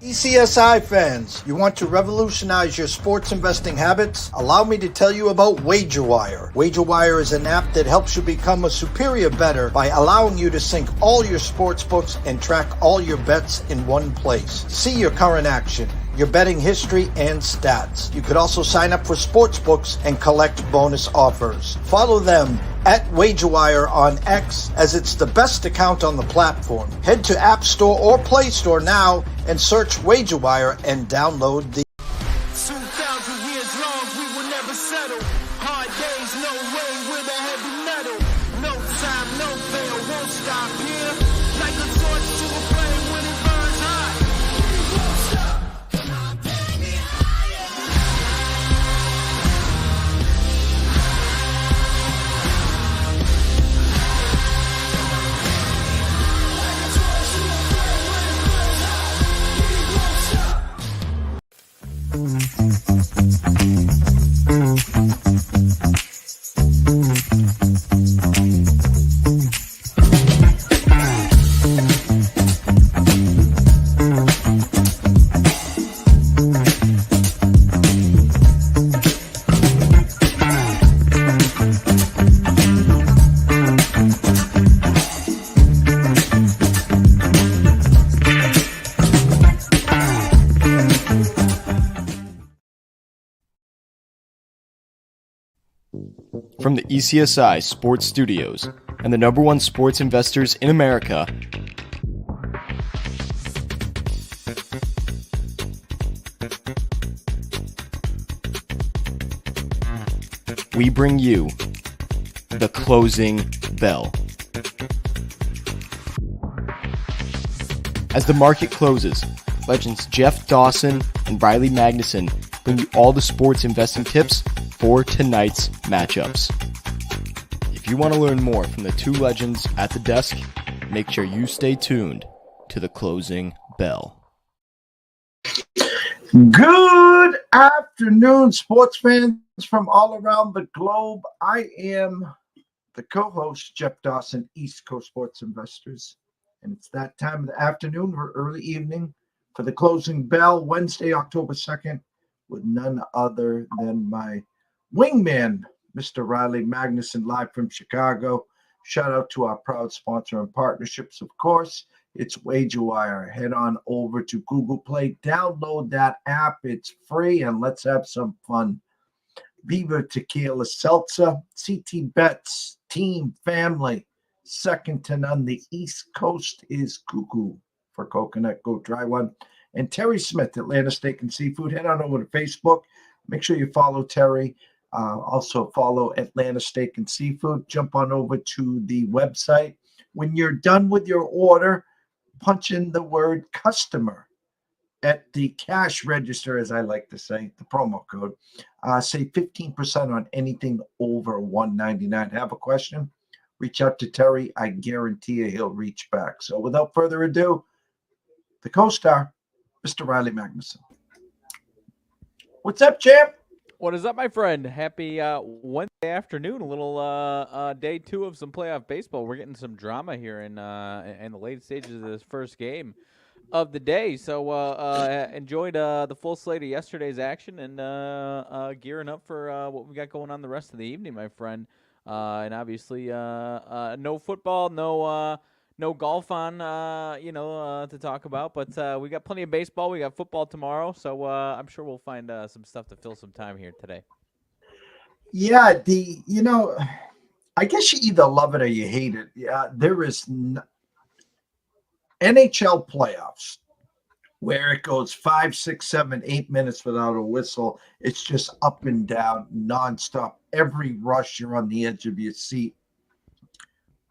TPCSI fans, you want to revolutionize your sports investing habits? Allow me to tell you about WagerWire. WagerWire is an app that helps you become a superior bettor by allowing you to sync all your sports books and track all your bets in one place. See your current action, your betting history, and stats. You could also sign up for sports books and collect bonus offers. Follow them at WagerWire on X, as it's the best account on the platform. Head to App Store or Play Store now and search WagerWire and download the 2,000 years long, we will never settle. Hard days, no way, with a heavy metal. No time, no fail, won't stop here. Like a torch to a flame when it burns hot. We won't stop, come on, take me higher. Like a torch to a flame when it burns hot. We won't stop. From the ECSI Sports Studios and the #1 sports investors in America, we bring you the closing bell. As the market closes, legends Jeff Dawson and Riley Magnuson bring you all the sports investing tips for tonight's matchups. If you want to learn more from the two legends at the desk, make sure you stay tuned to the closing bell. Good afternoon, sports fans from all around the globe. I am the co-host, Jeff Dawson, East Coast Sports Investors. And it's that time of the afternoon or early evening for the closing bell, Wednesday, October 2nd, with none other than my wingman, Mr. Riley Magnuson, live from Chicago. Shout out to our proud sponsor and partnerships, of course. It's WagerWire. Head on over to Google Play, download that app. It's free, and let's have some fun. Viva Tequila Seltzer, CT Bets, Team Family, second to none. The East Coast is cuckoo for coconut. Go try one. And Terry Smith, Atlanta Steak and Seafood. Head on over to Facebook. Make sure you follow Terry. Also follow Atlanta Steak and Seafood. Jump on over to the website. When you're done with your order, punch in the word customer at the cash register, as I like to say, the promo code. Save 15% on anything over $199. Have a question? Reach out to Terry. I guarantee you he'll reach back. So without further ado, the co-star, Mr. Riley Magnuson. What's up, champ? What is up, my friend? Happy Wednesday afternoon. A little day two of some playoff baseball. We're getting some drama here in the late stages of this first game of the day. So enjoyed the full slate of yesterday's action and gearing up for what we got going on the rest of the evening, my friend. And obviously no football, no golf on, to talk about. But we got plenty of baseball. We got football tomorrow. So I'm sure we'll find some stuff to fill some time here today. Yeah, I guess you either love it or you hate it. Yeah, there is NHL playoffs where it goes 5, 6, 7, 8 minutes without a whistle. It's just up and down, nonstop. Every rush, you're on the edge of your seat.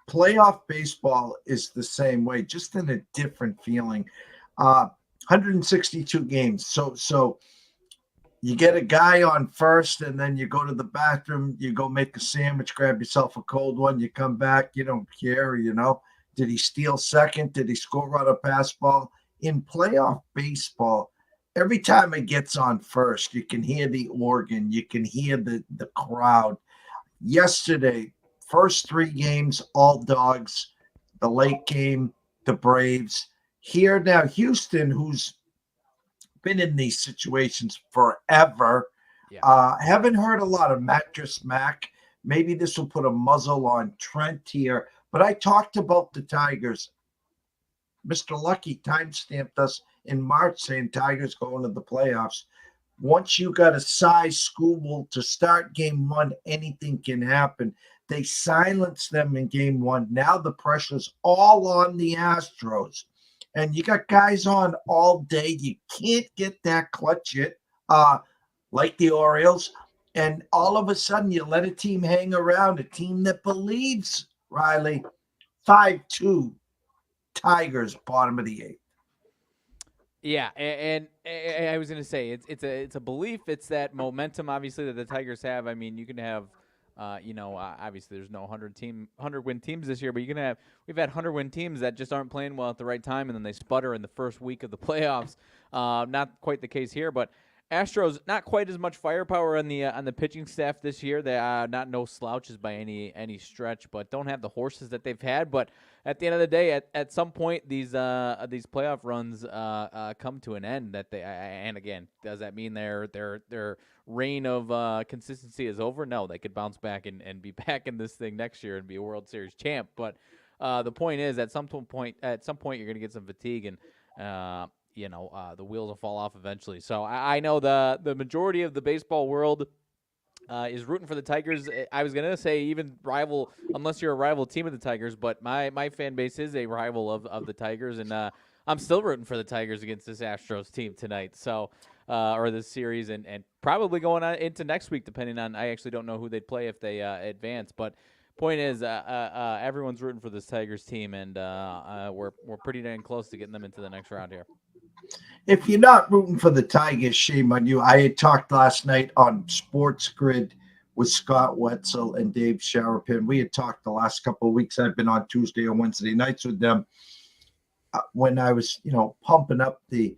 Playoff baseball is the same way, just in a different feeling. 162 games. So you get a guy on first, and then you go to the bathroom, you go make a sandwich, grab yourself a cold one, you come back, you don't care, Did he steal second? Did he score on a pass ball? In playoff baseball, every time it gets on first, you can hear the organ, you can hear the crowd. Yesterday, first 3 games, all dogs. The late game, the Braves. Here now, Houston, who's been in these situations forever. Yeah. Haven't heard a lot of Mattress Mac. Maybe this will put a muzzle on Trent here. But I talked about the Tigers. Mr. Lucky timestamped us in March saying Tigers going to the playoffs. Once you got a size school to start game one, anything can happen. They silenced them in game one. Now the pressure's all on the Astros. And you got guys on all day. You can't get that clutch hit like the Orioles. And all of a sudden, you let a team hang around, a team that believes, Riley, 5-2, Tigers, bottom of the eighth. Yeah, and I was going to say it's a belief. It's that momentum, obviously, that the Tigers have. I mean, you can have, obviously there's no 100-win teams this year, but we've had 100-win teams that just aren't playing well at the right time, and then they sputter in the first week of the playoffs. Not quite the case here, but Astros not quite as much firepower on the pitching staff this year. They are not no slouches by any stretch, but don't have the horses that they've had. But at the end of the day, at some point these playoff runs come to an end. And again, does that mean their reign of consistency is over? No, they could bounce back and be back in this thing next year and be a World Series champ. But the point is, at some point you're going to get some fatigue and. The wheels will fall off eventually. So I know the majority of the baseball world is rooting for the Tigers. I was going to say even rival, unless you're a rival team of the Tigers, but my fan base is a rival of the Tigers, and I'm still rooting for the Tigers against this Astros team tonight. So or this series, and probably going on into next week, depending on, I actually don't know who they'd play if they advance, but point is, everyone's rooting for this Tigers team, and we're pretty dang close to getting them into the next round here. If you're not rooting for the Tigers, shame on you. I had talked last night on Sports Grid with Scott Wetzel and Dave Sharapin. We had talked the last couple of weeks. I've been on Tuesday or Wednesday nights with them when I was, pumping up the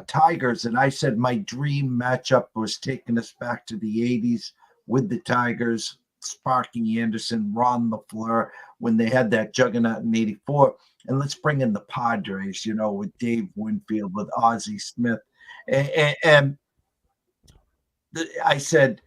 Tigers. And I said my dream matchup was taking us back to the 80s with the Tigers, Sparky Anderson, Ron LaFleur, when they had that juggernaut in 84. And let's bring in the Padres, with Dave Winfield, with Ozzie Smith. And I said,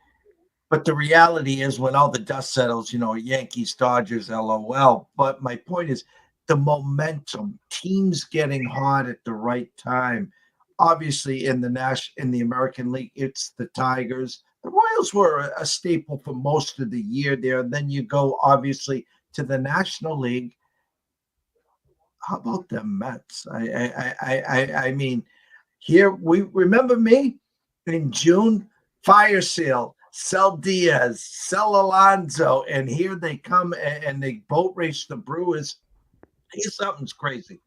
but the reality is when all the dust settles, Yankees, Dodgers, LOL. But my point is the momentum, teams getting hot at the right time. Obviously, in the American League, it's the Tigers. The Royals were a staple for most of the year there. And then you go, obviously, to the National League. How about the Mets? I mean, here we remember me in June, fire sale, sell Diaz, sell Alonso, and here they come and they boat race the Brewers. Here's something's crazy.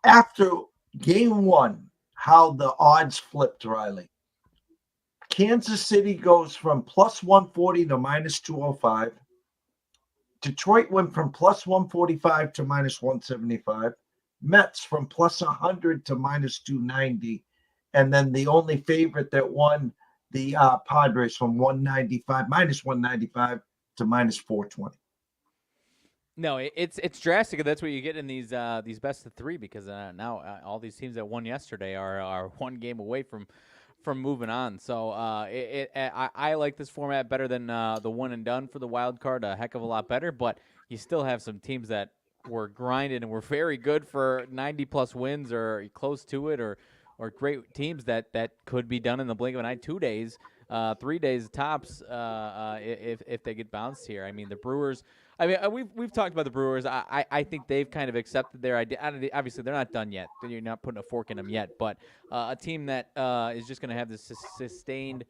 After game one, how the odds flipped, Riley. Kansas City goes from plus 140 to minus 205. Detroit went from plus 145 to minus 175. Mets from plus 100 to minus 290. And then the only favorite that won, the Padres, from minus 195 to minus 420. No, it's drastic. That's what you get in these best of three, because now all these teams that won yesterday are one game away from moving on. So I like this format better than the one and done for the wild card, a heck of a lot better. But you still have some teams that were grinded and were very good for 90-plus wins or close to it, or great teams that could be done in the blink of an eye. 2 days, 3 days tops if they get bounced here. I mean, the Brewers. I mean, we've talked about the Brewers. I think they've kind of accepted their idea. Obviously, they're not done yet. You're not putting a fork in them yet. But a team that is just going to have this sustained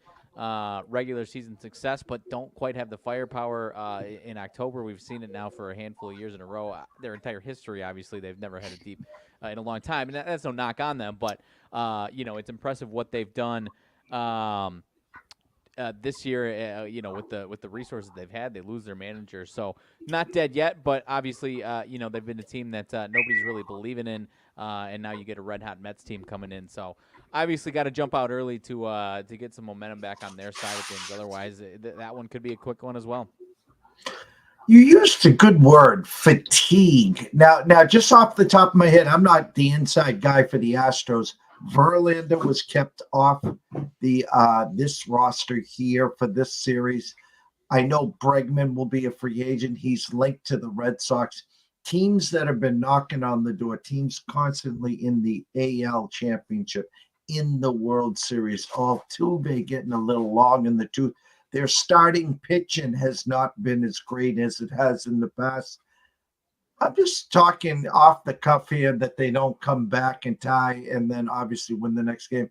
regular season success, but don't quite have the firepower in October. We've seen it now for a handful of years in a row. Their entire history, obviously, they've never had a deep in a long time. And that's no knock on them. But, it's impressive what they've done. This year, with the resources they've had, they lose their manager, so not dead yet. But obviously, they've been a team that nobody's really believing in, and now you get a red hot Mets team coming in. So obviously, got to jump out early to get some momentum back on their side of things. Otherwise, that one could be a quick one as well. You used a good word, fatigue. Now, just off the top of my head, I'm not the inside guy for the Astros. Verlander was kept off the this roster here for this series. I know Bregman will be a free agent. He's linked to the Red Sox. Teams that have been knocking on the door, teams constantly in the AL championship, in the World Series. Altuve getting a little long in the tooth. Their starting pitching has not been as great as it has in the past. I'm just talking off the cuff here that they don't come back and tie and then obviously win the next game.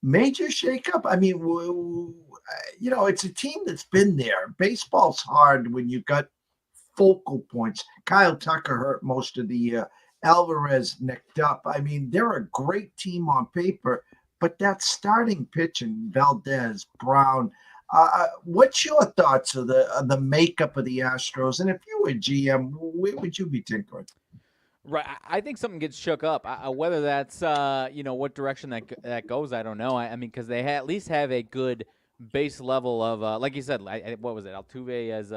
Major shakeup. I mean, it's a team that's been there. Baseball's hard when you've got focal points. Kyle Tucker hurt most of the year. Alvarez nicked up. I mean, they're a great team on paper, but that starting pitching, Valdez, Brown. What's your thoughts of the makeup of the Astros? And if you were GM, where would you be tinkering? Right, I think something gets shook up. Whether that's what direction that goes, I don't know. I mean, because they at least have a good base level of like you said. What was it? Altuve as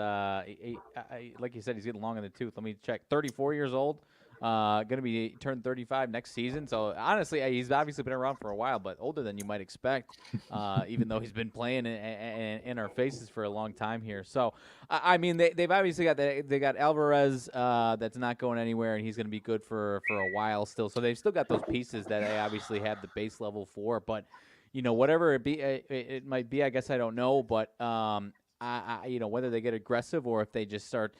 like you said, he's getting long in the tooth. Let me check. 34 years old. Going to be turned 35 next season. So honestly, he's obviously been around for a while, but older than you might expect. Even though he's been playing in our faces for a long time here. So I mean, they've obviously got Alvarez that's not going anywhere, and he's going to be good for a while still. So they've still got those pieces that they obviously have the base level for. But whatever it might be, I guess I don't know. But whether they get aggressive or if they just start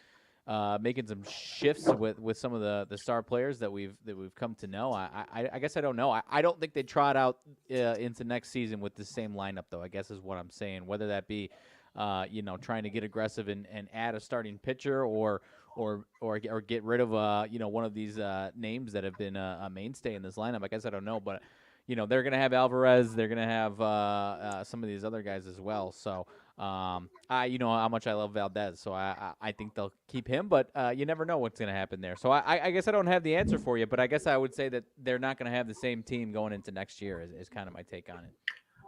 making some shifts with some of the star players that we've come to know. I guess I don't know. I don't think they trot out into next season with the same lineup, though, I guess is what I'm saying. Whether that be trying to get aggressive and add a starting pitcher or get rid of one of these names that have been a mainstay in this lineup. I guess I don't know, but they're going to have Alvarez. They're going to have some of these other guys as well. So how much I love Valdez. So I think they'll keep him, but you never know what's going to happen there. So I guess I don't have the answer for you, but I guess I would say that they're not going to have the same team going into next year is kind of my take on it.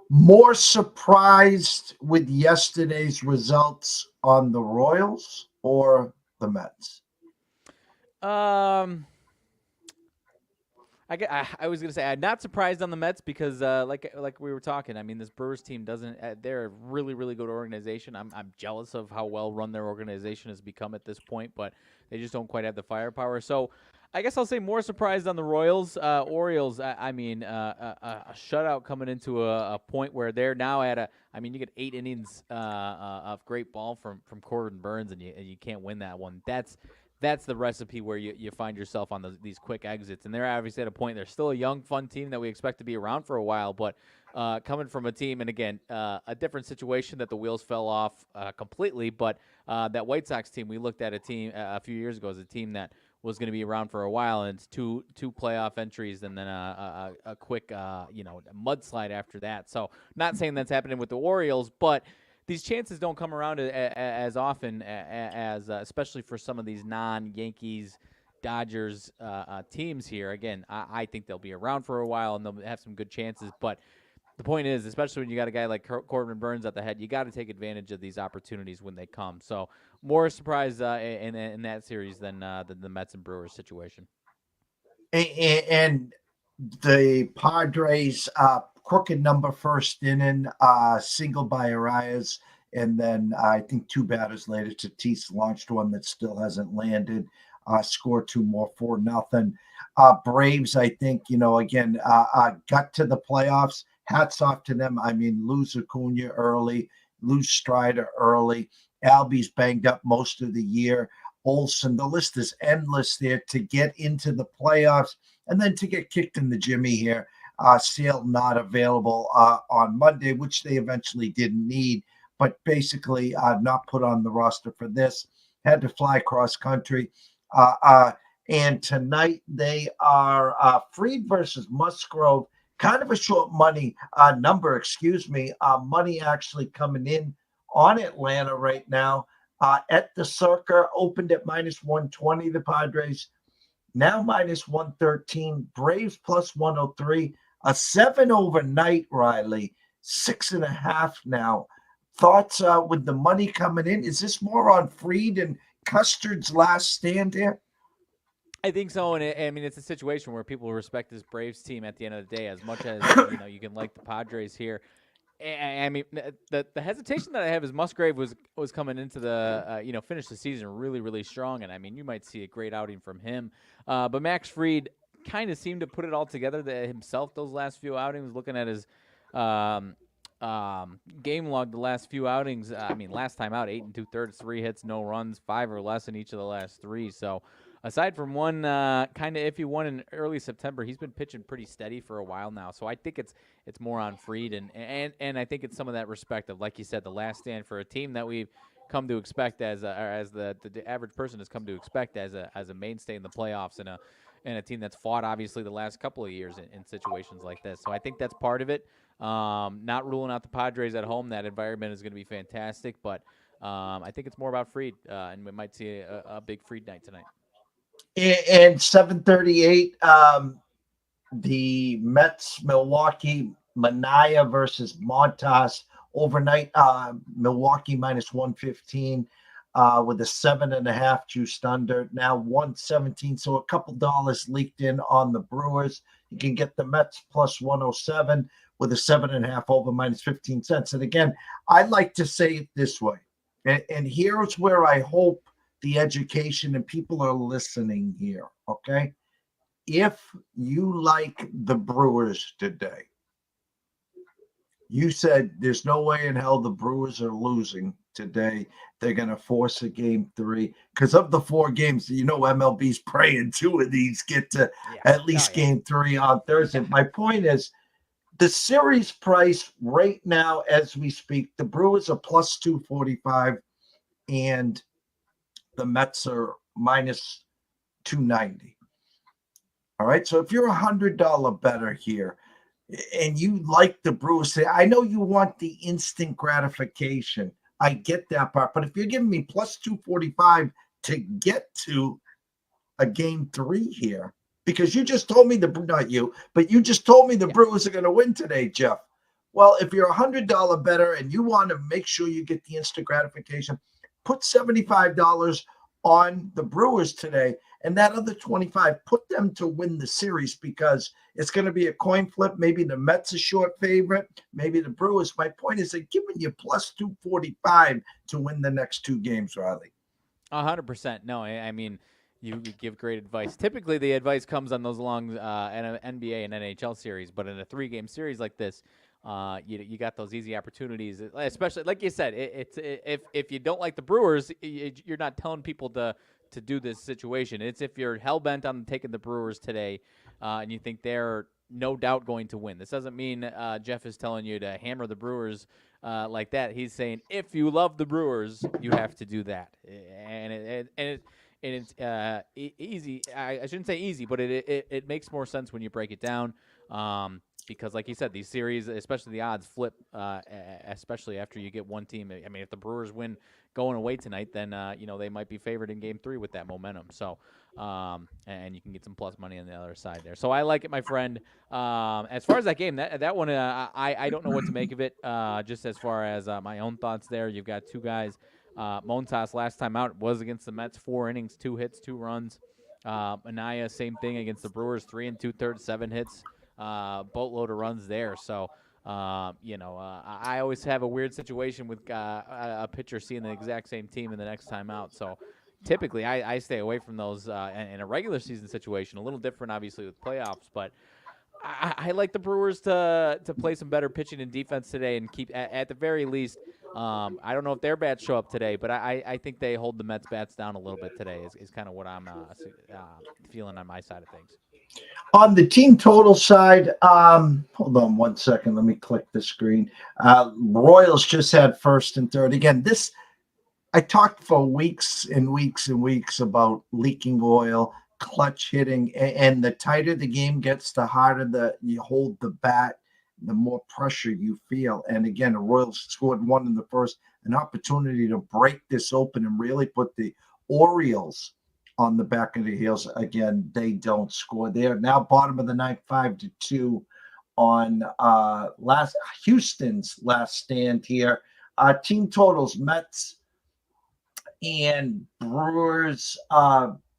More surprised with yesterday's results on the Royals or the Mets? I was gonna say I'm not surprised on the Mets because like we were talking. I mean, this Brewers team doesn't. They're a really really good organization. I'm jealous of how well run their organization has become at this point, but they just don't quite have the firepower. So I guess I'll say more surprised on the Royals. Orioles. I mean, a shutout coming into a point where they're now at you get 8 innings of great ball from Corbin Burns, and you can't win that one. That's the recipe where you find yourself on these quick exits. And they're obviously at a point, they're still a young, fun team that we expect to be around for a while. But coming from a team, and again, a different situation that the wheels fell off completely. But that White Sox team, we looked at a team a few years ago as a team that was going to be around for a while. And it's two playoff entries and then a quick mudslide after that. So not saying that's happening with the Orioles, but these chances don't come around as often as especially for some of these non-Yankees, Dodgers teams here. Again, I think they'll be around for a while and they'll have some good chances. But the point is, especially when you got a guy like Corbin Burns at the head, you got to take advantage of these opportunities when they come. So more surprise in that series than the Mets and Brewers situation. And the Padres crooked number first inning, single by Arias, and then I think 2 batters later, Tatis launched one that still hasn't landed. Scored 2 more, 4-0. Braves, I think, again, got to the playoffs. Hats off to them. I mean, lose Acuna early, lose Strider early. Albie's banged up most of the year. Olsen, the list is endless there to get into the playoffs and then to get kicked in the jimmy here. Sale not available on Monday, which they eventually didn't need, but basically not put on the roster for this. Had to fly cross country. And tonight they are Fried versus Musgrove. Kind of a short money number, money actually coming in on Atlanta right now. At the Circa, opened at -120, the Padres. Now -113. Braves +103. A 7 overnight, Riley. 6.5 now. Thoughts with the money coming in? Is this more on Fried and Custard's last stand here? I think so, and I mean it's a situation where people respect this Braves team at the end of the day as much as you can like the Padres here. I mean the hesitation that I have is Musgrave was coming into the finish the season really strong, and I mean you might see a great outing from him, but Max Fried kind of seemed to put it all together himself those last few outings. Looking at his game log the last few outings, I mean last time out 8 2/3, 3 hits, no runs, 5 or less in each of the last 3. So. Aside from one kind of iffy one in early September, he's been pitching pretty steady for a while now. So I think it's more on Fried, and I think it's some of that respect of, like you said, the last stand for a team that we've come to expect as the average person has come to expect as a mainstay in the playoffs and a team that's fought obviously the last couple of years in situations like this. So I think that's part of it. Not ruling out the Padres at home. That environment is going to be fantastic, but I think it's more about Fried, and we might see a big Fried night tonight. And 7:38, the Mets, Milwaukee, Manaea versus Montas overnight. Milwaukee minus 115 with a 7.5 juiced under. Now 117, so a couple dollars leaked in on the Brewers. You can get the Mets plus 107 with a 7.5 over minus 15 cents. And again, I like to say it this way, and here's where I hope the education and people are listening here, okay? If you like the Brewers today, you said there's no way in hell the Brewers are losing today. They're going to force a game 3. Because of the 4 games, MLB's praying 2 of these get to at least game 3 on Thursday. My point is, the series price right now as we speak, the Brewers are plus 245 and the Mets are minus 290. All right. So if you're $100 better here and you like the Brewers, I know you want the instant gratification. I get that part. But if you're giving me plus 245 to get to a game 3 here, because you just told me you just told me the Brewers are going to win today, Jeff. Well, if you're $100 better and you want to make sure you get the instant gratification, put $75 on the Brewers today, and that other $25, put them to win the series because it's going to be a coin flip. Maybe the Mets a short favorite, maybe the Brewers. My point is they're giving you plus 245 to win the next 2 games, Riley. 100%. No, I mean, you give great advice. Typically, the advice comes on those long NBA and NHL series, but in a 3-game series like this, you got those easy opportunities, especially like you said. If you don't like the Brewers, you're not telling people to do this situation. It's if you're hell bent on taking the Brewers today, and you think they're no doubt going to win. This doesn't mean Jeff is telling you to hammer the Brewers like that. He's saying if you love the Brewers, you have to do that, and it's easy. I shouldn't say easy, but it makes more sense when you break it down. Because, like you said, these series, especially the odds flip, especially after you get one team. I mean, if the Brewers win going away tonight, then they might be favored in Game 3 with that momentum. So, and you can get some plus money on the other side there. So I like it, my friend. As far as that game, that one, I don't know what to make of it. Just as far as my own thoughts there, you've got 2 guys. Montas last time out was against the Mets, 4 innings, 2 hits, 2 runs. Manaea, same thing against the Brewers, 3 2/3, 7 hits. Boatload of runs there. So, I always have a weird situation with a pitcher seeing the exact same team in the next time out. So typically I stay away from those in a regular season situation. A little different, obviously, with playoffs. But I like the Brewers to play some better pitching and defense today and keep, at the very least, I don't know if their bats show up today, but I think they hold the Mets bats down a little bit today is kind of what I'm feeling on my side of things. On the team total side, hold on one second. Let me click the screen. Royals just had first and third. Again, I talked for weeks and weeks and weeks about leaking oil, clutch hitting, and the tighter the game gets, the harder you hold the bat, the more pressure you feel. And again, the Royals scored 1 in the first, an opportunity to break this open and really put the Orioles on the back of the heels. Again, they don't score. They are now bottom of the ninth, 5-2 on Houston's last stand here. Team totals: Mets And Brewers,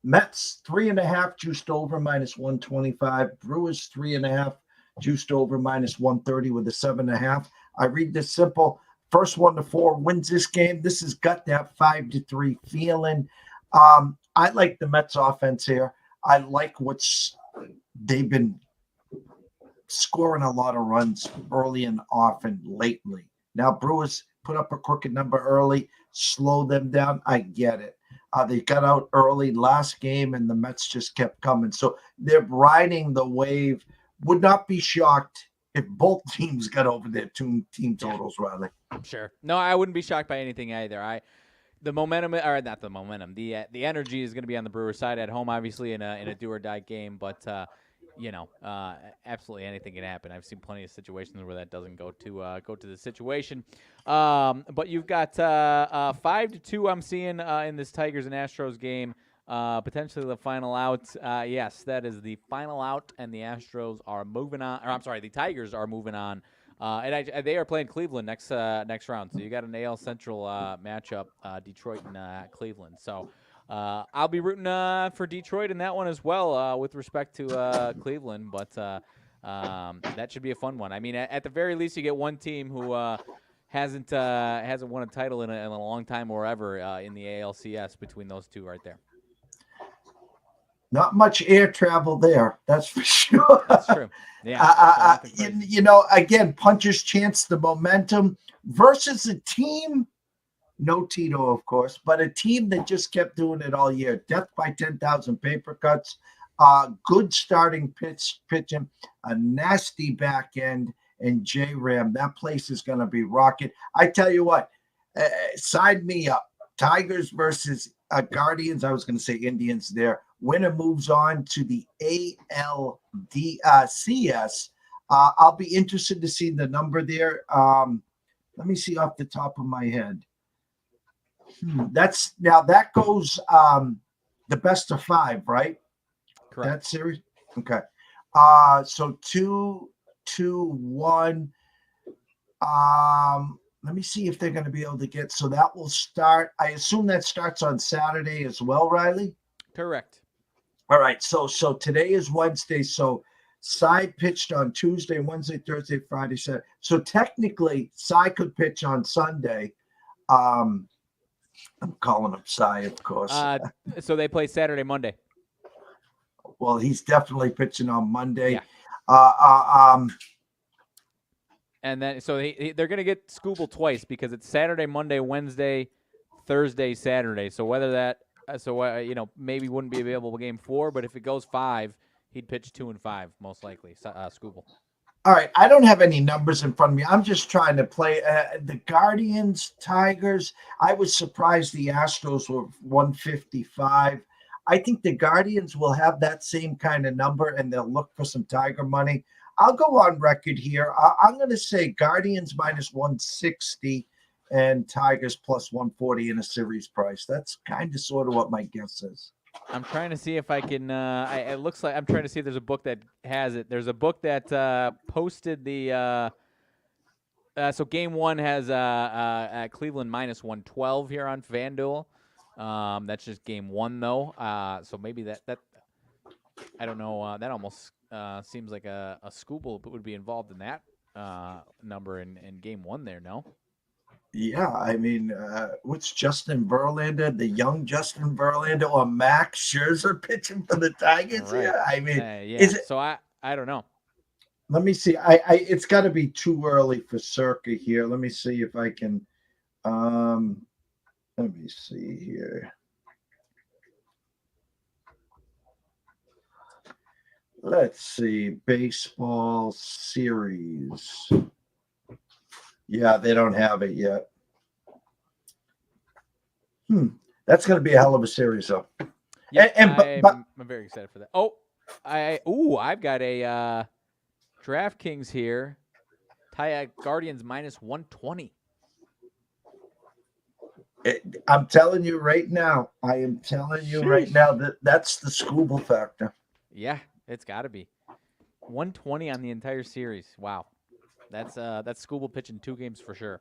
Mets 3.5 juiced over -125. Brewers 3.5 juiced over -130 with a 7.5. I read this simple. First 1-4 wins this game. This has got that 5-3 feeling. I like the Mets offense here. I like they've been scoring a lot of runs early and often lately. Now Brewers put up a crooked number early, slow them down. I get it. They got out early last game, and the Mets just kept coming. So they're riding the wave. Would not be shocked if both teams got over their two team totals, Riley. Sure. No, I wouldn't be shocked by anything either. The momentum, or not the momentum, the energy is going to be on the Brewers side at home, obviously in a do or die game. But absolutely anything can happen. I've seen plenty of situations where that doesn't go to the situation. But you've got 5-2. I'm seeing in this Tigers and Astros game. Potentially the final out. Yes, that is the final out, and the Astros are moving on. Or I'm sorry, the Tigers are moving on. And they are playing Cleveland next round. So you got an AL Central matchup, Detroit and Cleveland. So I'll be rooting for Detroit in that one as well with respect to Cleveland. But that should be a fun one. I mean, at the very least, you get one team who hasn't won a title in a long time or ever in the ALCS between those two right there. Not much air travel there, that's for sure. That's true. Yeah. Again, puncher's chance, the momentum versus a team, no Tito, of course, but a team that just kept doing it all year. Death by 10,000 paper cuts, good starting pitching, a nasty back end, and J-Ram. That place is going to be rocking. I tell you what, sign me up. Tigers versus Guardians. I was going to say Indians there. Winner moves on to the ALDCS. I'll be interested to see the number there. Let me see off the top of my head. That goes the best of 5, right? Correct. That series. Okay. So 2-1. Let me see if they're going to be able to get. So that will start. I assume that starts on Saturday as well, Riley. Correct. All right, so today is Wednesday. So Cy pitched on Tuesday, Wednesday, Thursday, Friday, Saturday. So technically, Cy could pitch on Sunday. I'm calling him Cy, of course. So they play Saturday, Monday. Well, he's definitely pitching on Monday. Yeah. And then so they're going to get Scooble twice because it's Saturday, Monday, Wednesday, Thursday, Saturday. So whether that. Maybe wouldn't be available game 4, but if it goes 5, he'd pitch 2 and 5, most likely. Scooble. All right. I don't have any numbers in front of me. I'm just trying to play the Guardians, Tigers. I was surprised the Astros were 155. I think the Guardians will have that same kind of number, and they'll look for some Tiger money. I'll go on record here. I'm going to say Guardians -160. And Tigers +140 in a series price. That's kind of sort of what my guess is. I'm trying to see if I can. It looks like I'm trying to see if there's a book that has it. There's a book that posted the. So game 1 has Cleveland -112 here on FanDuel. That's just game 1 though. So maybe that I don't know. That almost seems like a Scooble would be involved in that number in game 1 there. No. Yeah, I mean, what's Justin Verlander, the young Justin Verlander, or Max Scherzer pitching for the Tigers? Right. Yeah, I mean, Is it? So I don't know. Let me see. It's got to be too early for Circa here. Let me see if I can. Let me see here. Let's see, baseball series. Yeah, they don't have it yet. That's going to be a hell of a series, though. Yeah, I'm very excited for that. I've got a DraftKings here. Guardians -120. I'm telling you right now. I am telling you right now that's the Scooble factor. Yeah, it's got to be 120 on the entire series. Wow. That's Scooble pitching 2 games for sure.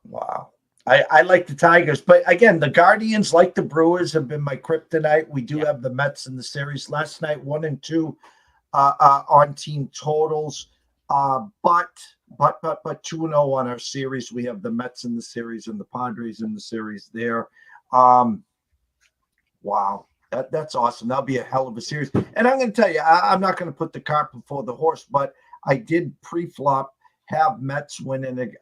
Wow. I like the Tigers, but again, the Guardians, like the Brewers, have been my kryptonite. We do have the Mets in the series. Last night, 1-2 on team totals, but 2-0 on our series. We have the Mets in the series and the Padres in the series there. Wow, that's awesome. That'll be a hell of a series. And I'm going to tell you, I'm not going to put the cart before the horse, but I did pre-flop have Mets winning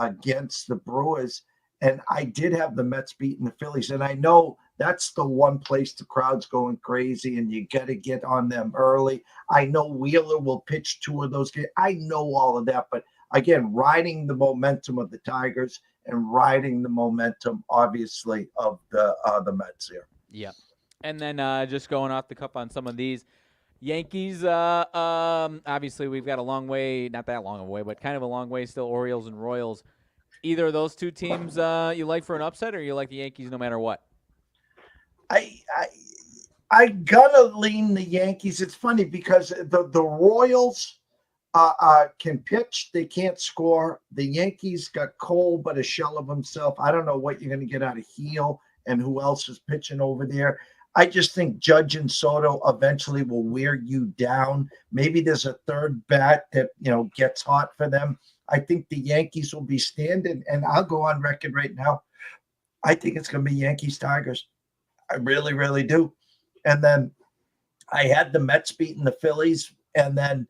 against the Brewers. And I did have the Mets beating the Phillies. And I know that's the one place the crowd's going crazy, and you got to get on them early. I know Wheeler will pitch 2 of those games. I know all of that. But again, riding the momentum of the Tigers and riding the momentum, obviously, of the Mets here. Yeah. And then just going off the cuff on some of these. Yankees, obviously, we've got a long way, not that long of a way, but kind of a long way still, Orioles and Royals. Either of those two teams you like for an upset, or you like the Yankees no matter what? I gotta lean the Yankees. It's funny because the Royals can pitch, they can't score. The Yankees got Cole, but a shell of himself. I don't know what you're going to get out of Heel and who else is pitching over there. I just think Judge and Soto eventually will wear you down. Maybe there's a third bat that gets hot for them. I think the Yankees will be standing, and I'll go on record right now. I think it's going to be Yankees-Tigers. I really, really do. And then I had the Mets beating the Phillies, and then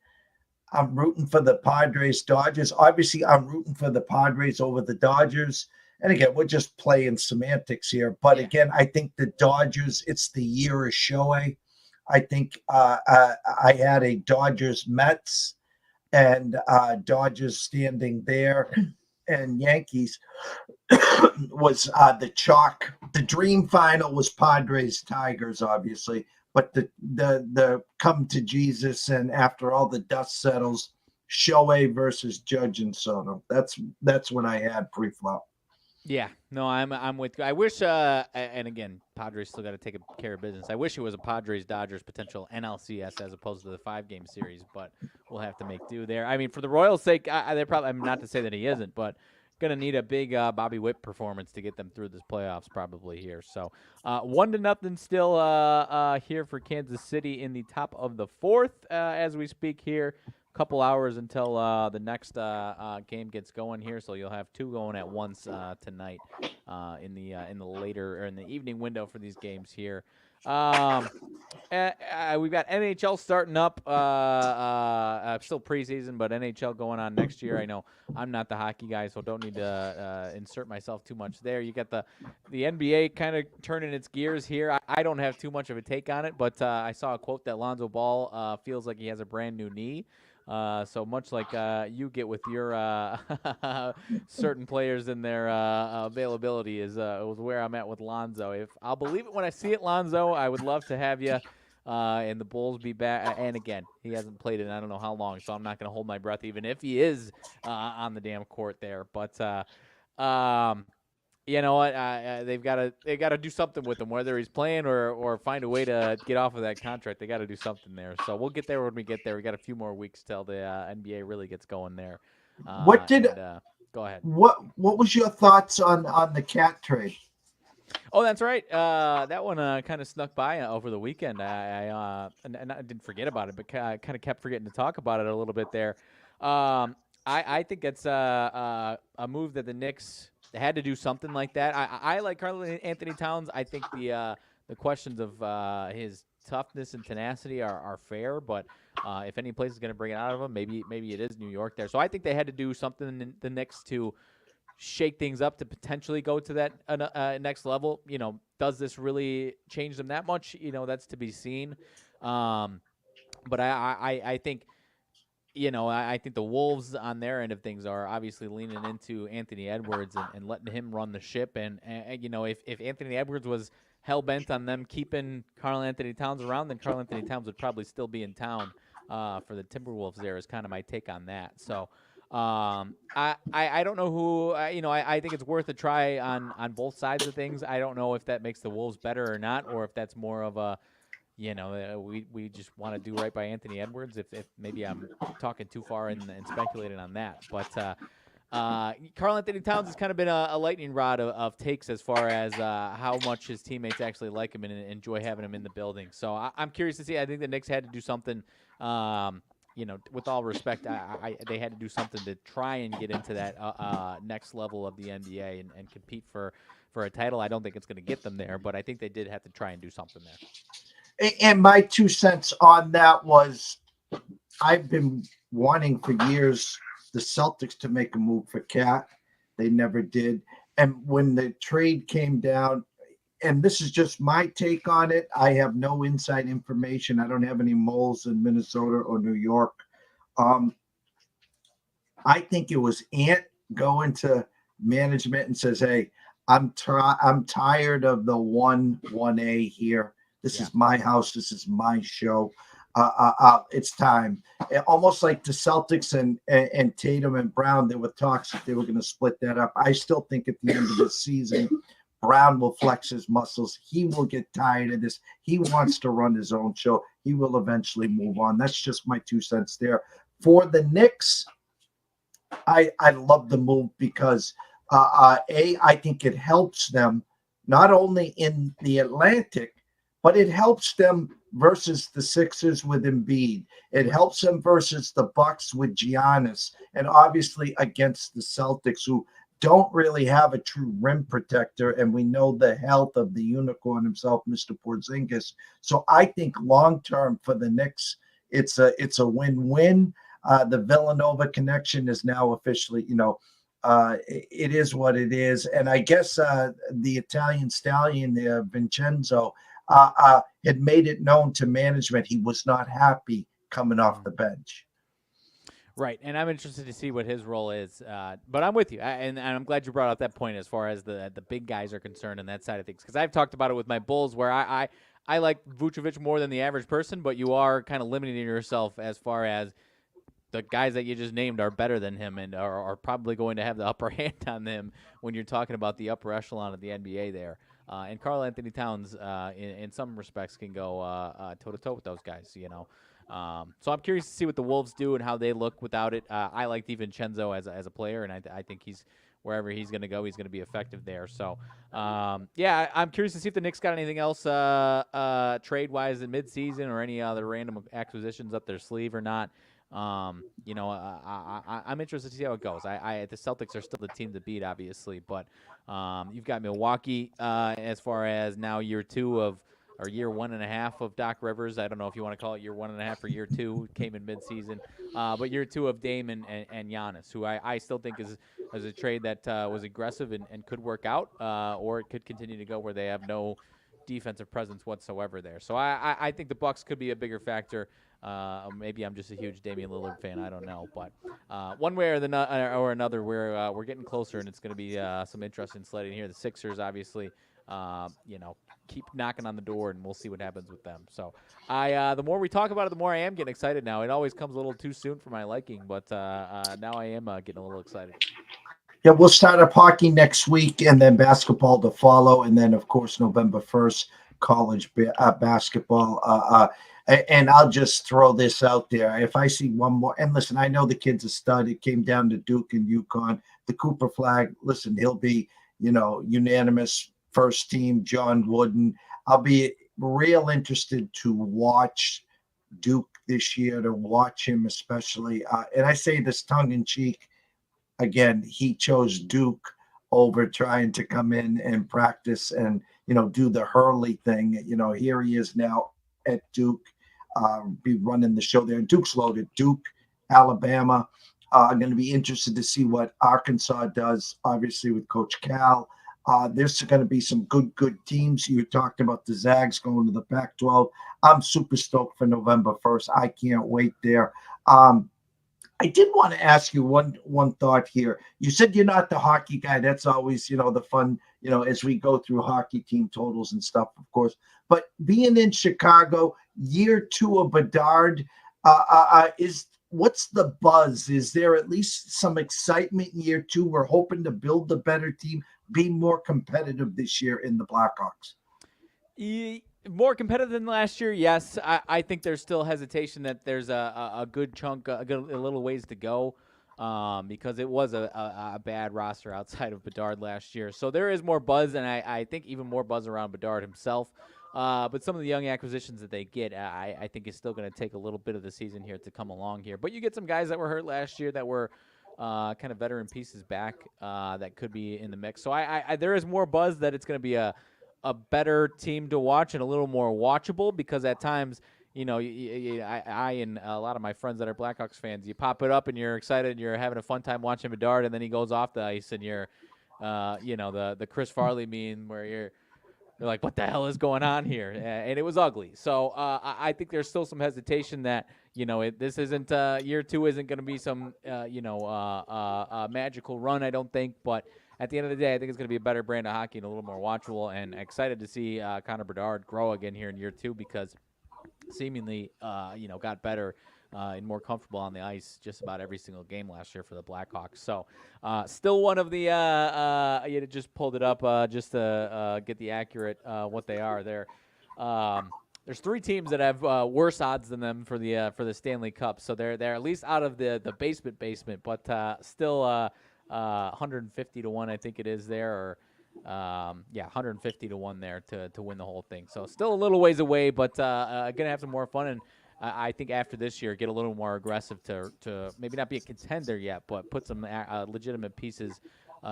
I'm rooting for the Padres-Dodgers. Obviously, I'm rooting for the Padres over the Dodgers. And again, we're just playing semantics here. But again, I think the Dodgers, it's the year of Shohei. I think I had a Dodgers-Mets. And Dodgers standing there, and Yankees was the chalk. The dream final was Padres Tigers, obviously, but the come to Jesus, and after all the dust settles, Shohei versus Judge and Soto. That's what I had pre-flop. Yeah, no, I'm with you. I wish, and again, Padres still got to take care of business. I wish it was a Padres-Dodgers potential NLCS as opposed to the 5-game series, but we'll have to make do there. I mean, for the Royals' sake, they're probably, I'm not to say that he isn't, but going to need a big Bobby Witt performance to get them through this playoffs probably here. So 1-0 still here for Kansas City in the top of the 4th as we speak here. Couple hours until the next game gets going here, so you'll have 2 going at once tonight in the later or in the evening window for these games here. We've got NHL starting up, still preseason, but NHL going on next year. I know I'm not the hockey guy, so don't need to insert myself too much there. You got the NBA kind of turning its gears here. I don't have too much of a take on it, but I saw a quote that Lonzo Ball feels like he has a brand new knee. So much like you get with your certain players and their availability is where I'm at with Lonzo. If I'll believe it when I see it, Lonzo, I would love to have you and the Bulls be back. And again, he hasn't played in I don't know how long, so I'm not going to hold my breath even if he is on the damn court there. But you know what? They've got to do something with him, whether he's playing or find a way to get off of that contract. They got to do something there. So we'll get there when we get there. We got a few more weeks till the NBA really gets going there. Go ahead. What was your thoughts on the Cat trade? Oh, that's right. That one kind of snuck by over the weekend. I didn't forget about it, but I kind of kept forgetting to talk about it a little bit there. I think it's a move that the Knicks had to do something like that. I like Karl Anthony Towns. I think the questions of his toughness and tenacity are fair, but if any place is going to bring it out of him, maybe it is New York there. So I think they had to do something in the Knicks to shake things up to potentially go to that next level. You know, does this really change them that much? You know, that's to be seen. But I think. You know, I think the Wolves on their end of things are obviously leaning into Anthony Edwards and letting him run the ship. And you know, if Anthony Edwards was hell-bent on them keeping Karl Anthony Towns around, then Karl Anthony Towns would probably still be in town for the Timberwolves there is kind of my take on that. So I don't know who, you know, I think it's worth a try on both sides of things. I don't know if that makes the Wolves better or not, or if that's more of a, you know, we just want to do right by Anthony Edwards. If maybe I'm talking too far and speculating on that, but Karl Anthony Towns has kind of been a lightning rod of takes as far as how much his teammates actually like him and enjoy having him in the building. So I'm curious to see. I think the Knicks had to do something. With all respect, they had to do something to try and get into that next level of the NBA and compete for a title. I don't think it's going to get them there, but I think they did have to try and do something there. And my 2 cents on that was, I've been wanting for years the Celtics to make a move for Cat. They never did. And when the trade came down, and this is just my take on it, I have no inside information. I don't have any moles in Minnesota or New York. I think it was Ant going to management and says, "Hey, I'm tired of the 1A here. This is my house. This is my show. It's time." Almost like the Celtics and Tatum and Brown, there were talks that they were going to split that up. I still think at the end of the season, Brown will flex his muscles. He will get tired of this. He wants to run his own show. He will eventually move on. That's just my 2 cents there. For the Knicks, I love the move because, I think it helps them not only in the Atlantic, but it helps them versus the Sixers with Embiid. It helps them versus the Bucks with Giannis, and obviously against the Celtics, who don't really have a true rim protector, and we know the health of the unicorn himself, Mr. Porzingis. So I think long-term for the Knicks, it's a win-win. The Villanova connection is now officially, it is what it is. And I guess the Italian stallion there, Vincenzo, had made it known to management he was not happy coming off the bench. Right, and I'm interested to see what his role is. But I'm with you, and I'm glad you brought up that point as far as the big guys are concerned and that side of things. Because I've talked about it with my Bulls, where I like Vucevic more than the average person, but you are kind of limiting yourself as far as the guys that you just named are better than him and are probably going to have the upper hand on them when you're talking about the upper echelon of the NBA there. And Karl Anthony Towns, in some respects, can go toe-to-toe with those guys, So I'm curious to see what the Wolves do and how they look without it. I like DiVincenzo as a player, and I think he's wherever he's going to go, he's going to be effective there. So, I'm curious to see if the Knicks got anything else trade-wise in midseason or any other random acquisitions up their sleeve or not. I'm interested to see how it goes. The Celtics are still the team to beat, obviously, but you've got Milwaukee as far as now year 1.5 of Doc Rivers. I don't know if you want to call it year 1.5 or year 2. Came in midseason, but year 2 of Dame and Giannis, who I still think is a trade that was aggressive and could work out, or it could continue to go where they have no defensive presence whatsoever there. So I think the Bucks could be a bigger factor. Maybe I'm just a huge Damian Lillard fan. I don't know, but one way or another, we're getting closer, and it's going to be some interesting sledding here. The Sixers, obviously, keep knocking on the door, and we'll see what happens with them. So, the more we talk about it, the more I am getting excited now. It always comes a little too soon for my liking, but now I am getting a little excited. Yeah, we'll start up hockey next week, and then basketball to follow, and then of course November 1st, college basketball. And I'll just throw this out there. If I see one more, and listen, I know the kid's a stud. It came down to Duke and UConn. The Cooper Flag, listen, he'll be, unanimous first team, John Wooden. I'll be real interested to watch Duke this year, to watch him especially. And I say this tongue in cheek. Again, he chose Duke over trying to come in and practice and, do the Hurley thing. Here he is now at Duke, be running the show there. And Duke's loaded. Duke, Alabama. I'm going to be interested to see what Arkansas does, obviously, with Coach Cal. There's going to be some good teams. You talked about the Zags going to the Pac-12. I'm super stoked for November 1st. I can't wait there. I did want to ask you one thought here. You said you're not the hockey guy. That's always, the fun, as we go through hockey team totals and stuff, of course. But being in Chicago, year 2 of Bedard, what's the buzz? Is there at least some excitement in year 2? We're hoping to build a better team, be more competitive this year in the Blackhawks. More competitive than last year, yes. I think there's still hesitation that there's a good chunk, a little ways to go. because it was a bad roster outside of Bedard last year. So there is more buzz, and I think even more buzz around Bedard himself. But some of the young acquisitions that they get, I think is still going to take a little bit of the season here to come along here. But you get some guys that were hurt last year that were kind of veteran pieces back that could be in the mix. So there is more buzz that it's going to be a better team to watch and a little more watchable, because at times, you know, I and a lot of my friends that are Blackhawks fans, you pop it up and you're excited and you're having a fun time watching Bedard, and then he goes off the ice and you're, you know, the Chris Farley meme where you're like, what the hell is going on here? And it was ugly. So I think there's still some hesitation that, you know, this isn't year two isn't going to be some, you know, magical run, I don't think. But at the end of the day, I think it's going to be a better brand of hockey and a little more watchable, and excited to see Connor Bedard grow again here in year two, because seemingly, you know, got better and more comfortable on the ice just about every single game last year for the Blackhawks. So still one of the you just pulled it up just to get the accurate what they are there. There's three teams that have worse odds than them for the Stanley Cup. So they're at least out of the basement, but still 150 to 1, I think it is there, or 150 to 1 there to win the whole thing. So still a little ways away, but gonna have some more fun, and I think after this year get a little more aggressive to maybe not be a contender yet, but put some legitimate pieces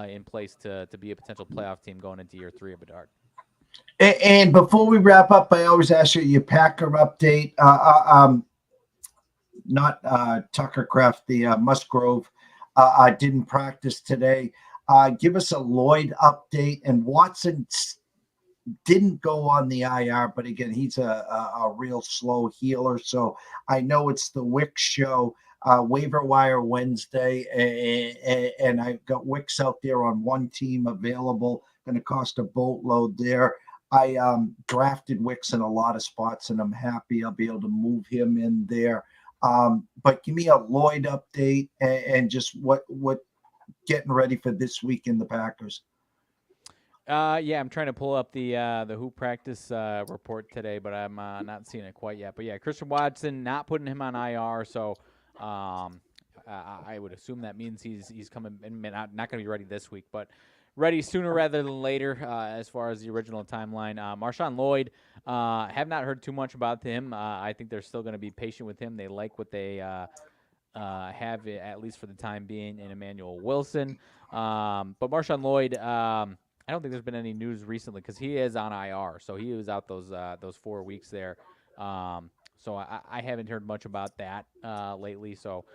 in place to be a potential playoff team going into year three of Bedard. And before we wrap up, I always ask you your Packer update. Not Tucker Kraft, the Musgrove didn't practice today. Give us a Lloyd update. And Watson didn't go on the IR, but again, he's a real slow healer. So I know it's the Wicks show, waiver wire Wednesday, and I've got Wicks out there on one team available, going to cost a boatload there. I drafted Wicks in a lot of spots, and I'm happy I'll be able to move him in there. But give me a Lloyd update and just what getting ready for this week in the Packers. I'm trying to pull up the Who practice report today, but I'm not seeing it quite yet. But yeah, Christian Watson, not putting him on IR, so I would assume that means he's coming, not going to be ready this week, but ready sooner rather than later as far as the original timeline. Marshawn Lloyd, have not heard too much about him. I think they're still going to be patient with him. They like what they have, at least for the time being, in Emmanuel Wilson. But Marshawn Lloyd, I don't think there's been any news recently because he is on IR, so he was out those 4 weeks there. So I haven't heard much about that lately, so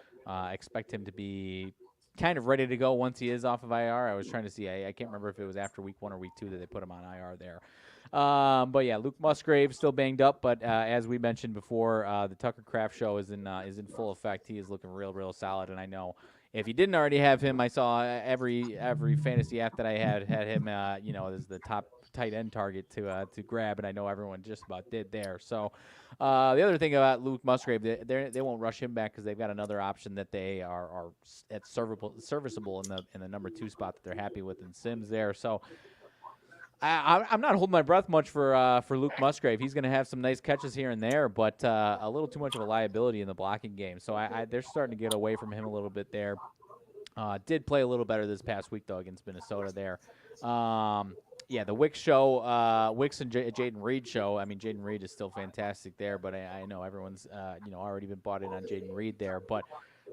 expect him to be kind of ready to go once he is off of IR. I was trying to see. I can't remember if it was after week 1 or week 2 that they put him on IR there. But yeah, Luke Musgrave still banged up, but as we mentioned before, the Tucker Kraft show is in full effect. He is looking real solid, and I know if you didn't already have him, I saw every fantasy app that I had him, as the top tight end target to grab, and I know everyone just about did there. So the other thing about Luke Musgrave, they won't rush him back because they've got another option that they are at serviceable in the number 2 spot that they're happy with in Sims there. So I'm not holding my breath much for Luke Musgrave. He's going to have some nice catches here and there, but a little too much of a liability in the blocking game. So they're starting to get away from him a little bit there. Did play a little better this past week, though, against Minnesota there. The Wicks show, Wicks and Jaden Reed show. I mean, Jaden Reed is still fantastic there, but I know everyone's already been bought in on Jaden Reed there. But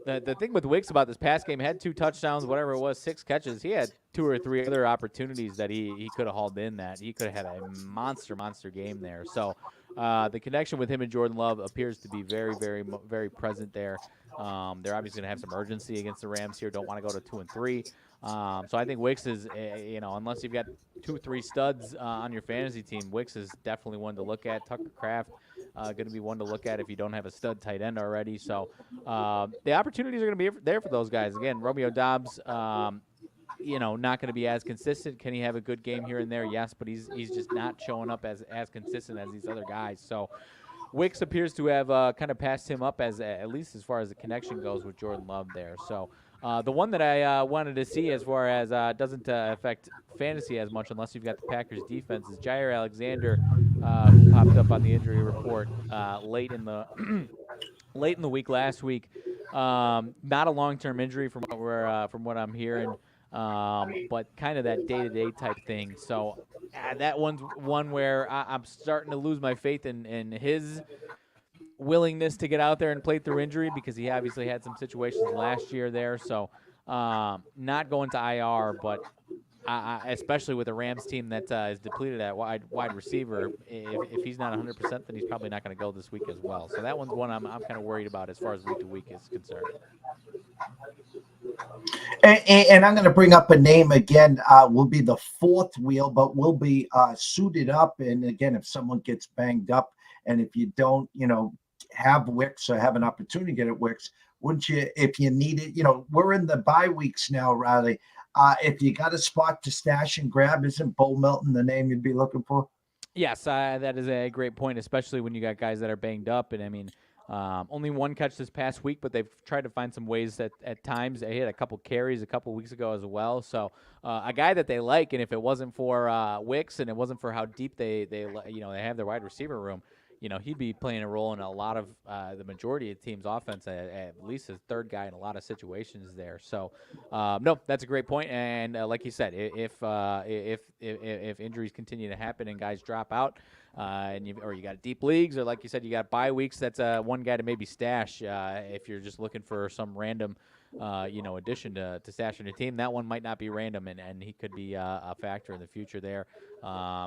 the thing with Wicks about this past game, had 2 touchdowns, whatever it was, 6 catches. He had 2 or 3 other opportunities that he could have hauled in. That he could have had a monster game there. So the connection with him and Jordan Love appears to be very present there. They're obviously going to have some urgency against the Rams here. Don't want to go to 2 and 3. So I think Wicks is, unless you've got 2-3 studs on your fantasy team, Wicks is definitely one to look at. Tucker Kraft going to be one to look at if you don't have a stud tight end already. So the opportunities are going to be there for those guys. Again, Romeo Doubs, not going to be as consistent. Can he have a good game here and there? Yes, but he's just not showing up as consistent as these other guys. So Wicks appears to have kind of passed him up as at least as far as the connection goes with Jordan Love there. So the one that I wanted to see as far as doesn't affect fantasy as much unless you've got the Packers defense is Jair Alexander, who popped up on the injury report late in the week last week. Not a long-term injury from what I'm hearing, but kind of that day-to-day type thing. So that one's one where I'm starting to lose my faith in his willingness to get out there and play through injury, because he obviously had some situations last year there. So not going to IR, but especially with a Rams team that is depleted at wide receiver, if he's not 100%, then he's probably not going to go this week as well. So that one's one I'm kind of worried about as far as week to week is concerned. And I'm going to bring up a name again. Will be the fourth wheel, but will be suited up. And again, if someone gets banged up, and if you don't, have Wicks or have an opportunity to get at Wicks, wouldn't you, if you need it? We're in the bye weeks now, Riley. If you got a spot to stash and grab, isn't Bo Melton the name you'd be looking for? Yes, that is a great point, especially when you got guys that are banged up. And I mean, only one catch this past week, but they've tried to find some ways at times. They had a couple carries a couple weeks ago as well. So a guy that they like, and if it wasn't for Wicks and it wasn't for how deep they have their wide receiver room, he'd be playing a role in a lot of the majority of the team's offense, at least as third guy in a lot of situations there. So, no, that's a great point. And like you said, if injuries continue to happen and guys drop out, and you got deep leagues, or like you said, you got bye weeks, that's one guy to maybe stash if you're just looking for some random addition to stash on your team. That one might not be random, and he could be a factor in the future there.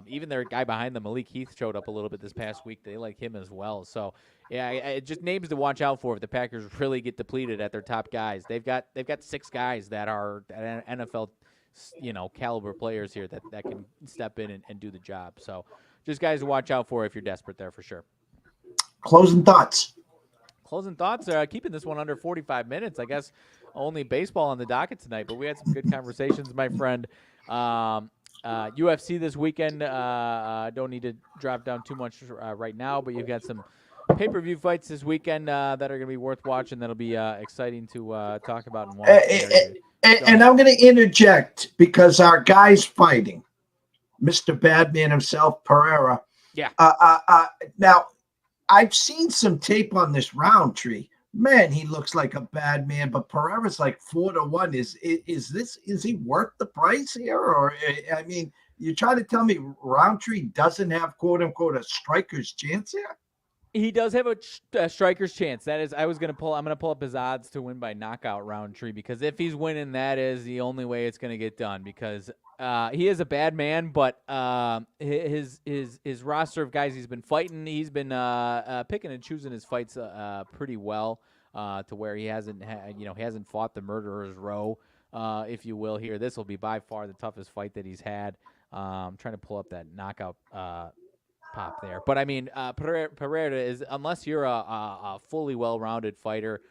Even their guy behind them, Malik Heath, showed up a little bit this past week. They like him as well. So, yeah, just names to watch out for if the Packers really get depleted at their top guys. They've got 6 guys that are NFL, caliber players here that can step in and do the job. So, just guys to watch out for if you're desperate there for sure. Closing thoughts. Closing thoughts are keeping this one under 45 minutes. I guess only baseball on the docket tonight, but we had some good conversations, my friend. UFC this weekend. Don't need to drop down too much right now, but you've got some pay-per-view fights this weekend that are going to be worth watching. That'll be exciting to talk about and watch. And I'm going to interject because our guy's fighting, Mr. Badman himself, Pereira. Yeah. Now, I've seen some tape on this Roundtree. Man, he looks like a bad man, but Pereira's like 4-1. Is he worth the price here? Or, I mean, you try to tell me Roundtree doesn't have, quote unquote, a striker's chance here? He does have a striker's chance. That is, I'm going to pull up his odds to win by knockout, Roundtree, because if he's winning, that is the only way it's going to get done, because he is a bad man, but his roster of guys he's been fighting, he's been picking and choosing his fights pretty well, to where he hasn't fought the murderer's row, if you will. Here, this will be by far the toughest fight that he's had. I'm trying to pull up that knockout pop there, but I mean, Pereira is, unless you're a fully well-rounded fighter,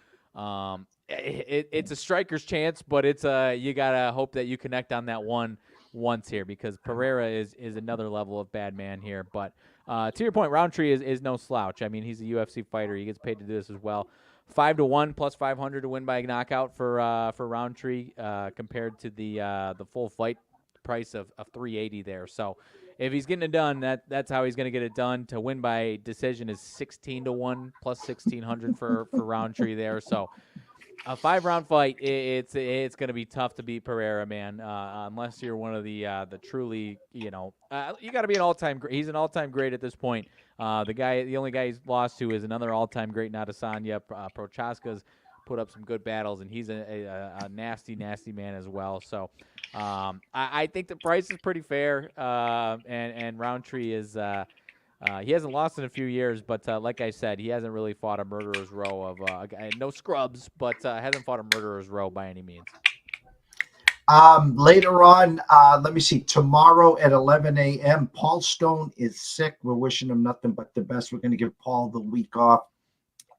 it's a striker's chance, but it's you gotta hope that you connect on that one once here, because Pereira is another level of bad man here. But to your point, Roundtree is no slouch. I mean, he's a UFC fighter. He gets paid to do this as well. 5-1 plus 500 to win by knockout for Roundtree, compared to the full fight price of 380 there. So if he's getting it done, that's how he's going to get it done. To win by decision is 16-1 plus 1600 for Roundtree there. So a 5-round fight, it's going to be tough to beat Pereira, man. Unless you're one of the truly, you got to be an all-time great. He's an all-time great at this point. The only guy he's lost to is another all-time great, Adesanya. Prochaska's put up some good battles, and he's a nasty, nasty man as well. So I think the price is pretty fair, and Roundtree is he hasn't lost in a few years, but like I said, he hasn't really fought a murderer's row of no scrubs, but hasn't fought a murderer's row by any means. Later on, let me see, tomorrow at 11 a.m., Paul Stone is sick. We're wishing him nothing but the best. We're going to give Paul the week off.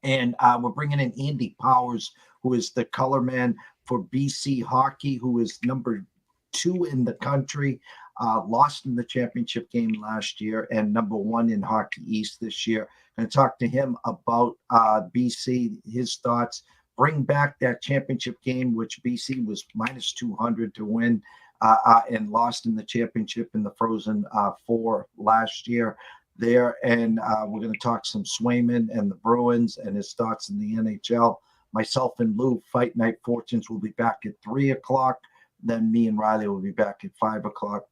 And we're bringing in Andy Powers, who is the color man for BC Hockey, who is number 2 in the country, lost in the championship game last year, and number 1 in Hockey East this year. Going to talk to him about BC, his thoughts. Bring back that championship game, which BC was minus 200 to win, and lost in the championship in the Frozen Four last year there. And we're going to talk some Swayman and the Bruins and his thoughts in the NHL. Myself and Lou, Fight Night Fortunes, will be back at 3 o'clock. Then me and Riley will be back at 5 o'clock.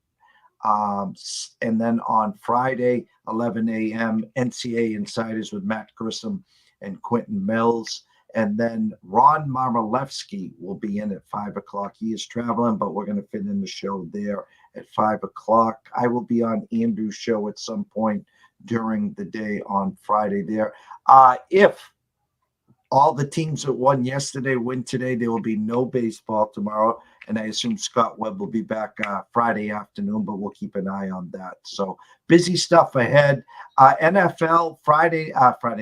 And then on Friday, 11 a.m., NCAA Insiders with Matt Grissom and Quentin Mills. And then Ron Marmolevsky will be in at 5 o'clock. He is traveling, but we're going to fit in the show there at 5 o'clock. I will be on Andrew's show at some point during the day on Friday there. If all the teams that won yesterday win today, there will be no baseball tomorrow. And I assume Scott Webb will be back Friday afternoon, but we'll keep an eye on that. So busy stuff ahead. NFL Friday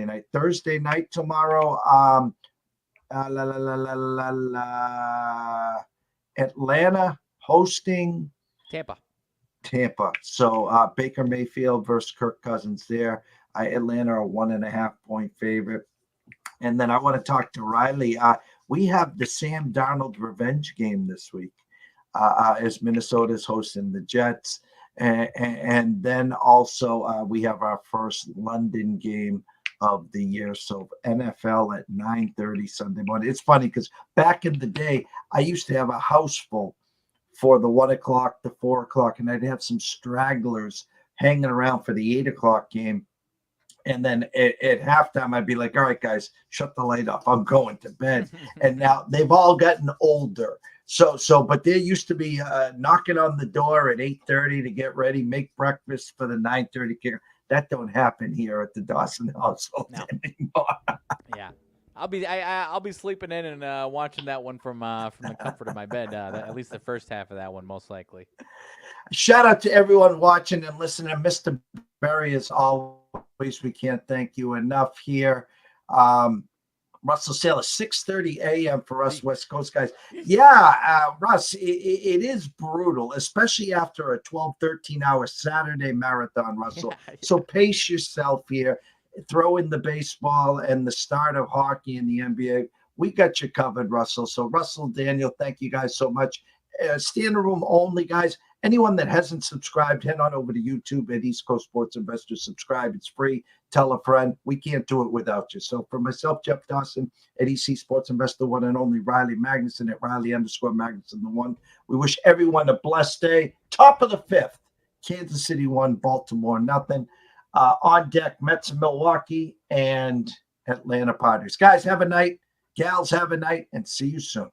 night, Thursday night tomorrow. Atlanta hosting Tampa. So Baker Mayfield versus Kirk Cousins there. Atlanta a 1.5-point favorite. And then I want to talk to Riley. We have the Sam Darnold revenge game this week as Minnesota is hosting the Jets. And then also we have our first London game of the year. So NFL at 9:30 Sunday morning. It's funny because back in the day, I used to have a house full for the 1 o'clock, the 4 o'clock, and I'd have some stragglers hanging around for the 8 o'clock game. And then at halftime, I'd be like, all right, guys, shut the light off. I'm going to bed. And now they've all gotten older. But there used to be knocking on the door at 8:30 to get ready, make breakfast for the 9:30 kicker. That don't happen here at the Dawson household anymore. Yeah. I'll be sleeping in and watching that one from the comfort of my bed. At least the first half of that one, most likely. Shout out to everyone watching and listening. Mr. Berry, as always, we can't thank you enough here. Russell Saylor, 6:30 a.m. for us West Coast guys. Yeah, Russ, it is brutal, especially after a 12, 13-hour Saturday marathon, Russell. Yeah. So pace yourself here. Throw in the baseball and the start of hockey in the NBA. We got you covered, Russell. So Russell, Daniel, thank you guys so much. Standing room only, guys. Anyone that hasn't subscribed, head on over to YouTube at East Coast Sports Investors. Subscribe. It's free. Tell a friend. We can't do it without you. So for myself, Jeff Dawson at EC Sports Investor, one and only Riley Magnuson at Riley_Magnuson, the one. We wish everyone a blessed day. Top of the fifth. Kansas City 1, Baltimore nothing. On deck, Mets of Milwaukee and Atlanta Padres. Guys, have a night. Gals, have a night, and see you soon.